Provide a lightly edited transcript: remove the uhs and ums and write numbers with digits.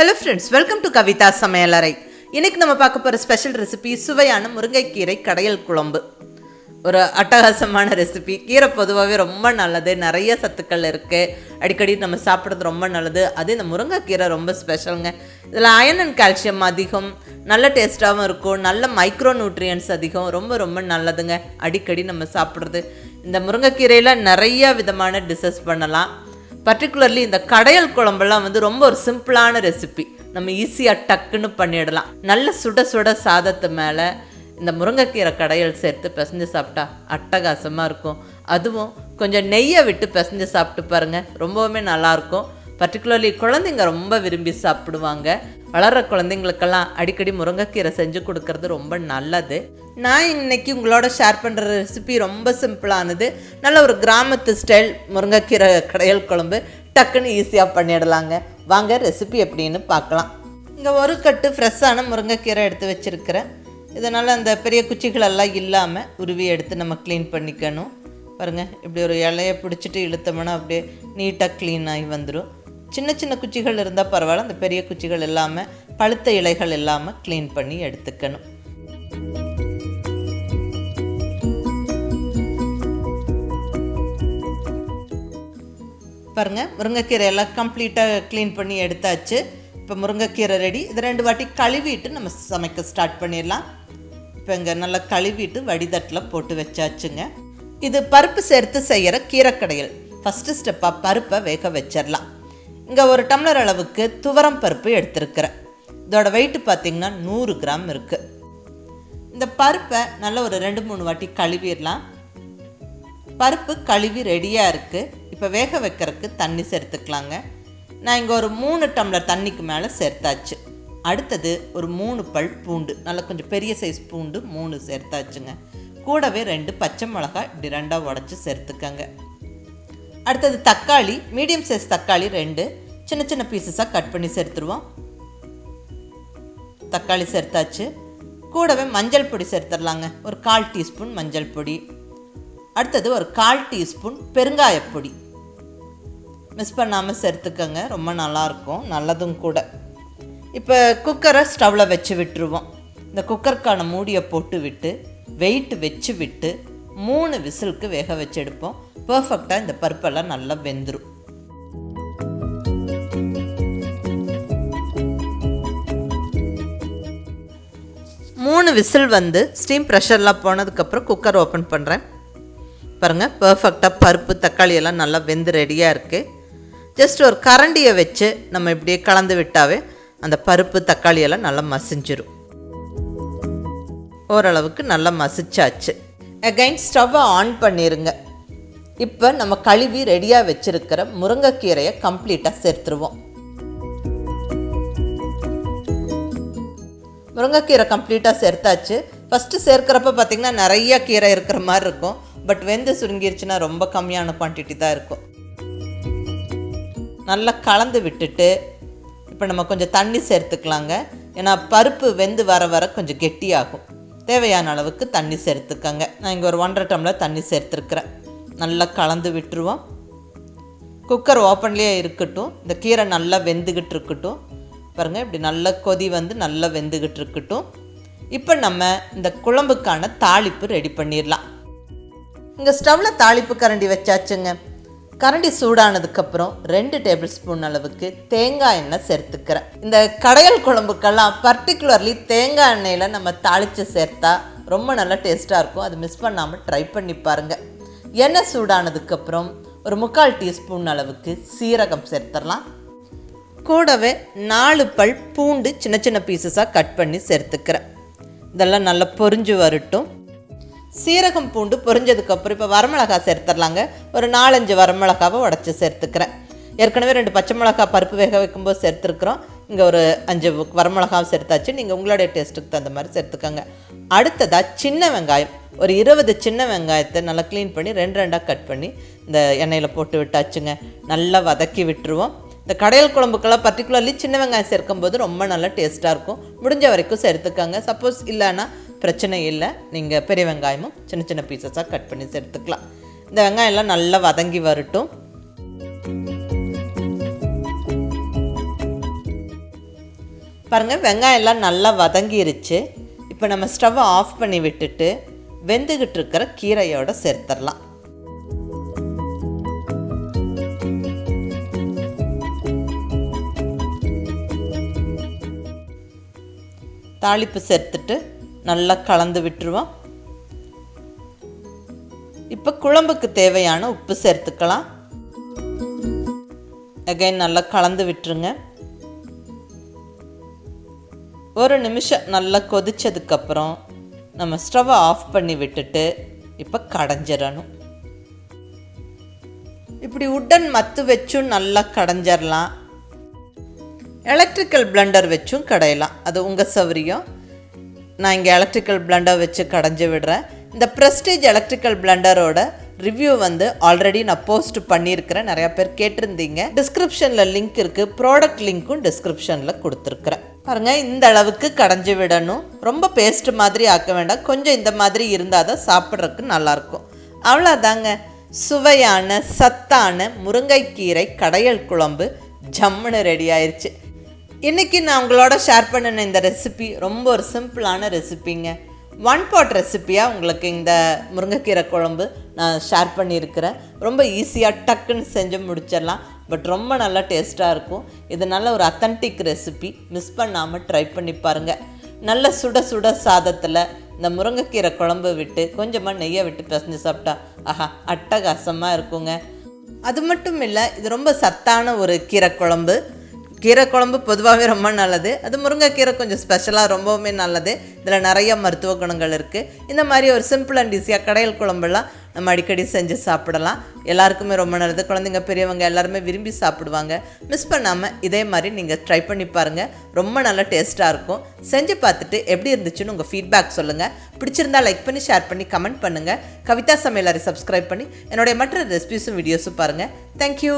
Hello friends, welcome to Kavitha Samayalarai. இன்னைக்கு நம்ம பார்க்க போற ஸ்பெஷல் ரெசிபி சுவையான முருங்கை கீரை கடayal குழம்பு. ஒரு அட்டகாசமான ரெசிபி. கீரை பொதுவாகவே ரொம்ப நல்லது, நிறைய சத்துக்கள் இருக்கு. அடிக்கடி நம்ம சாப்பிட்றது ரொம்ப நல்லது. அது இந்த முருங்கை கீரை ரொம்ப ஸ்பெஷலுங்க. இதில் அயன் அண்ட் கால்சியம் அதிகம், நல்ல டேஸ்ட்டாகவும் இருக்கும், நல்ல மைக்ரோ நியூட்ரியன்ஸ் அதிகம், ரொம்ப ரொம்ப நல்லதுங்க. அடிக்கடி நம்ம சாப்பிட்றது. இந்த முருங்கைக்கீரையில் நிறைய விதமான டிஷ்ஷஸ் பண்ணலாம். பர்டிகுலர்லி இந்த கடayal குழம்பெல்லாம் வந்து ரொம்ப ஒரு சிம்பிளான ரெசிபி. நம்ம ஈஸியாக டக்குன்னு பண்ணிடலாம். நல்ல சுட சுட சாதத்து மேலே இந்த முருங்கைக்கீரை கடayal சேர்த்து பிசைஞ்சு சாப்பிட்டா அட்டகாசமாக இருக்கும். அதுவும் கொஞ்சம் நெய்யை விட்டு பிசைஞ்சு சாப்பிட்டு பாருங்கள், ரொம்பவுமே நல்லாயிருக்கும். பர்டிகுலர்லி குழந்தைங்க ரொம்ப விரும்பி சாப்பிடுவாங்க. வளர்கிற குழந்தைங்களுக்கெல்லாம் அடிக்கடி முருங்கைக்கீரை செஞ்சு கொடுக்கறது ரொம்ப நல்லது. நான் இன்னைக்கு உங்களோட ஷேர் பண்ணுற ரெசிபி ரொம்ப சிம்பிளானது. நல்ல ஒரு கிராமத்து ஸ்டைல் முருங்கைக்கீரை கடayal குழம்பு டக்குன்னு ஈஸியாக பண்ணிடலாங்க. வாங்க ரெசிபி எப்படின்னு பார்க்கலாம். இங்கே ஒரு கட்டு ஃப்ரெஷ்ஷான முருங்கைக்கீரை எடுத்து வச்சுருக்கிறேன். இதனால் அந்த பெரிய குச்சிகளெல்லாம் இல்லாமல் உருவி எடுத்து நம்ம க்ளீன் பண்ணிக்கணும். பாருங்கள், இப்படி ஒரு இலையை பிடிச்சிட்டு இழுத்தோம்னா அப்படியே நீட்டாக க்ளீன் ஆகி வந்துடும். சின்ன சின்ன குச்சிகள் இருந்தால் பரவாயில்ல, அந்த பெரிய குச்சிகள் இல்லாமல் பழுத்த இலைகள் இல்லாமல் க்ளீன் பண்ணி எடுத்துக்கணும். பாருங்கள், முருங்கைக்கீரை எல்லாம் கம்ப்ளீட்டாக க்ளீன் பண்ணி எடுத்தாச்சு. இப்போ முருங்கைக்கீரை ரெடி. இதை 2 வாட்டி கழுவிட்டு நம்ம சமைக்க ஸ்டார்ட் பண்ணிடலாம். இப்போ இங்கே நல்லா கழுவிட்டு வடிதட்டில் போட்டு வச்சாச்சுங்க. இது பருப்பு சேர்த்து செய்கிற கீரை கடayal. ஃபஸ்ட்டு ஸ்டெப்பாக பருப்பை வேக வச்சிடலாம். இங்கே ஒரு டம்ளர் அளவுக்கு துவரம் பருப்பு எடுத்துருக்கிறேன். இதோட வெயிட்டு பார்த்திங்கன்னா 100 கிராம் இருக்குது. இந்த பருப்பை நல்லா ஒரு 2-3 வாட்டி கழுவிடலாம். பருப்பு கழுவி ரெடியாக இருக்குது. இப்போ வேக வைக்கிறதுக்கு தண்ணி சேர்த்துக்கலாங்க. நான் இங்கே ஒரு 3 டம்ளர் தண்ணிக்கு மேலே சேர்த்தாச்சு. அடுத்தது ஒரு 3 பல் பூண்டு, நல்லா கொஞ்சம் பெரிய சைஸ் பூண்டு 3 சேர்த்தாச்சுங்க. கூடவே 2 பச்சை மிளகாய் இப்படி 2ஆக உடச்சி சேர்த்துக்கங்க. அடுத்தது தக்காளி, மீடியம் சைஸ் தக்காளி 2 சின்ன சின்ன பீசஸாக கட் பண்ணி சேர்த்துருவோம். தக்காளி சேர்த்தாச்சு. கூடவே மஞ்சள் பொடி சேர்த்துடலாங்க. ஒரு 1/4 டீஸ்பூன் மஞ்சள் பொடி. அடுத்தது ஒரு 1/4 டீஸ்பூன் பெருங்காயப்பொடி. மிஸ் பண்ணாமல் சேர்த்துக்கங்க, ரொம்ப நல்லாயிருக்கும், நல்லதும் கூட. இப்போ குக்கரை ஸ்டவ்வில் வச்சு விட்டுருவோம். இந்த குக்கருக்கான மூடியை போட்டு விட்டு வெயிட் வச்சு விட்டு 3 விசிலுக்கு வேக வச்சு எடுப்போம். பர்ஃபெக்டாக இந்த பருப்பெல்லாம் நல்லா வெந்துடும். மூணு விசில் வந்து ஸ்டீம் ப்ரெஷர்லாம் போனதுக்கப்புறம் குக்கர் ஓப்பன் பண்ணுறேன். பாருங்கள், பர்ஃபெக்டாக பருப்பு தக்காளி எல்லாம் நல்லா வெந்து ரெடியாக இருக்குது. ஜஸ்ட் ஒரு கரண்டியை வச்சு நம்ம இப்படியே கலந்து விட்டாவே அந்த பருப்பு தக்காளி எல்லாம் நல்லா மசிஞ்சிடும். ஓரளவுக்கு நல்லா மசிச்சாச்சு. அகைன் ஸ்டவ்வை ஆன் பண்ணிடுங்க. இப்போ நம்ம கழுவி ரெடியாக வச்சுருக்கிற முருங்கைக்கீரையை கம்ப்ளீட்டாக சேர்த்துருவோம். முருங்கைக்கீரை கம்ப்ளீட்டாக சேர்த்தாச்சு. ஃபஸ்ட்டு சேர்க்குறப்ப பார்த்திங்கன்னா நிறைய கீரை இருக்கிற மாதிரி இருக்கும். பட் வெந்து சுருங்கிருச்சுன்னா ரொம்ப கம்மியான குவான்டிட்டி தான் இருக்கும். நல்லா கலந்து விட்டுட்டு இப்போ நம்ம கொஞ்சம் தண்ணி சேர்த்துக்கலாங்க. ஏன்னா பருப்பு வெந்து வர வர கொஞ்சம் கெட்டியாகும். தேவையான அளவுக்கு தண்ணி சேர்த்துக்கங்க. நான் இங்கே ஒரு 1.5 டம்ளர் தண்ணி சேர்த்துருக்குறேன். நல்லா கலந்து விட்டுருவோம். குக்கர் ஓப்பன்லேயே இருக்கட்டும். இந்த கீரை நல்லா வெந்துக்கிட்டு இருக்கட்டும். பாருங்கள், இப்படி நல்லா கொதி வந்து நல்லா வெந்துக்கிட்டு இருக்கட்டும். இப்போ நம்ம இந்த குழம்புக்கான தாளிப்பு ரெடி பண்ணிடலாம். இங்கே ஸ்டவ்வில் தாளிப்பு கரண்டி வச்சாச்சுங்க. கரண்டி சூடானதுக்கப்புறம் 2 டேபிள் ஸ்பூன் அளவுக்கு தேங்காய் எண்ணெய் சேர்த்துக்கிறேன். இந்த கடayal குழம்புக்கெல்லாம் பர்டிகுலர்லி தேங்காய் எண்ணெயில் நம்ம தாளித்து சேர்த்தா ரொம்ப நல்லா டேஸ்ட்டாக இருக்கும். அது மிஸ் பண்ணாமல் ட்ரை பண்ணி பாருங்கள். எண்ணெய் சூடானதுக்கப்புறம் ஒரு 3/4 டீஸ்பூன் அளவுக்கு சீரகம் சேர்த்துடலாம். கூடவே 4 பல் பூண்டு சின்ன சின்ன பீசஸாக கட் பண்ணி சேர்த்துக்கிறேன். இதெல்லாம் நல்லா பொரிஞ்சு வரட்டும். சீரகம் பூண்டு பொரிஞ்சதுக்கப்புறம் இப்போ வரமிளகாய் சேர்த்துடலாங்க. ஒரு 4-5 வரமிளகாவை உடச்சி சேர்த்துக்கிறேன். ஏற்கனவே 2 பச்சை மிளகாய் பருப்பு வேக வைக்கும்போது சேர்த்துருக்குறோம். இங்கே ஒரு 5 வரமிளகாவை சேர்த்தாச்சு. நீங்கள் உங்களுடைய டேஸ்ட்டுக்கு தகுந்த மாதிரி சேர்த்துக்கோங்க. அடுத்ததாக சின்ன வெங்காயம், ஒரு 20 சின்ன வெங்காயத்தை நல்லா க்ளீன் பண்ணி 2-2ஆக கட் பண்ணி இந்த எண்ணெயில் போட்டு விட்டாச்சுங்க. நல்லா வதக்கி விட்டுருவோம். இந்த கடayal குழம்புக்கெல்லாம் பர்டிகுலர்லி சின்ன வெங்காயம் சேர்க்கும்போது ரொம்ப நல்லா டேஸ்ட்டாக இருக்கும். முடிஞ்ச வரைக்கும் சேர்த்துக்கோங்க. சப்போஸ் இல்லைன்னா பிரச்சனை இல்லை, நீங்கள் பெரிய வெங்காயமும் சின்ன சின்ன பீசஸாக கட் பண்ணி சேர்த்துக்கலாம். இந்த வெங்காயம் எல்லாம் நல்லா வதங்கி வரட்டும். பாருங்கள், வெங்காயம் எல்லாம் நல்லா வதங்கிருச்சு. இப்போ நம்ம ஸ்டவ்வை ஆஃப் பண்ணி விட்டுட்டு வெந்துக்கிட்டு இருக்கிற கீரையோடு சேர்த்துடலாம். தாளிப்பு சேர்த்துட்டு நல்லா கலந்து விட்டுருவோம். இப்போ குழம்புக்கு தேவையான உப்பு சேர்த்துக்கலாம். அகைன் நல்லா கலந்து விட்டுருங்க. ஒரு நிமிஷம் நல்லா கொதிச்சதுக்கப்புறம் நம்ம ஸ்டவ்வை ஆஃப் பண்ணி விட்டுட்டு இப்போ கடைஞ்சிடணும். இப்படி உட்டன் மத்து வச்சும் நல்லா கடைஞ்சிடலாம். எலக்ட்ரிக்கல் பிளெண்டர் வச்சும் கடையலாம், அது உங்கள் சௌகரியம். நான் இங்கே எலக்ட்ரிக்கல் பிளெண்டர் வச்சு கடைஞ்சி விடுறேன். இந்த ப்ரெஸ்டீஜ் எலக்ட்ரிக்கல் பிளெண்டரோட ரிவ்யூ ஆல்ரெடி நான் போஸ்ட் பண்ணியிருக்கிறேன். நிறையா பேர் கேட்டிருந்தீங்க. டிஸ்கிரிப்ஷனில் லிங்க் இருக்குது, ப்ராடக்ட் லிங்க்கும் டிஸ்கிரிப்ஷனில் கொடுத்துருக்குறேன். பாருங்கள், இந்த அளவுக்கு கடைஞ்சி விடணும். ரொம்ப பேஸ்ட் மாதிரி ஆக்க வேண்டாம், கொஞ்சம் இந்த மாதிரி இருந்தால் தான் சாப்பிட்றதுக்கு நல்லாயிருக்கும். அவ்வளோதாங்க, சுவையான சத்தான முருங்கைக்கீரை கடையல் குழம்பு ஜம்முன்னு ரெடி ஆயிடுச்சு. இன்றைக்கி நான் உங்களோட ஷேர் பண்ணின இந்த ரெசிபி ரொம்ப ஒரு சிம்பிளான ரெசிபிங்க. 1 pot ரெசிப்பியாக உங்களுக்கு இந்த முருங்கைக்கீரை குழம்பு நான் ஷேர் பண்ணியிருக்கிறேன். ரொம்ப ஈஸியாக டக்குன்னு செஞ்சு முடிச்சிடலாம். பட் ரொம்ப நல்லா டேஸ்ட்டாக இருக்கும். இது நல்ல ஒரு அத்தன்டிக் ரெசிபி, மிஸ் பண்ணாமல் ட்ரை பண்ணி பாருங்கள். நல்ல சுட சுட சாதத்தில் இந்த முருங்கைக்கீரை குழம்பு விட்டு கொஞ்சமாக நெய்யை விட்டு பிசைஞ்சு சாப்பிட்டா ஆஹா அட்டகாசமாக இருக்குங்க. அது மட்டும் இல்லை, இது ரொம்ப சத்தான ஒரு கீரை குழம்பு. கீரை குழம்பு பொதுவாகவே ரொம்ப நல்லது, அது முருங்கைக்கீரை கொஞ்சம் ஸ்பெஷலாக ரொம்பவுமே நல்லது. இதில் நிறைய மருத்துவ குணங்கள் இருக்குது. இந்த மாதிரி ஒரு சிம்பிள் அண்ட் ஈஸியாக கடையல் குழம்புலாம் நம்ம அடிக்கடி செஞ்சு சாப்பிடலாம். எல்லாருக்குமே ரொம்ப நல்லது. குழந்தைங்க பெரியவங்க எல்லாருமே விரும்பி சாப்பிடுவாங்க. மிஸ் பண்ணாமல் இதே மாதிரி நீங்கள் ட்ரை பண்ணி பாருங்கள். ரொம்ப நல்லா டேஸ்ட்டாக இருக்கும். செஞ்சு பார்த்துட்டு எப்படி இருந்துச்சுன்னு உங்கள் ஃபீட்பேக் சொல்லுங்கள். பிடிச்சிருந்தா லைக் பண்ணி ஷேர் பண்ணி கமெண்ட் பண்ணுங்கள். கவிதா சமையலறை சப்ஸ்கிரைப் பண்ணி என்னுடைய மற்ற ரெசிபிஸும் வீடியோஸும் பாருங்கள். தேங்க்யூ.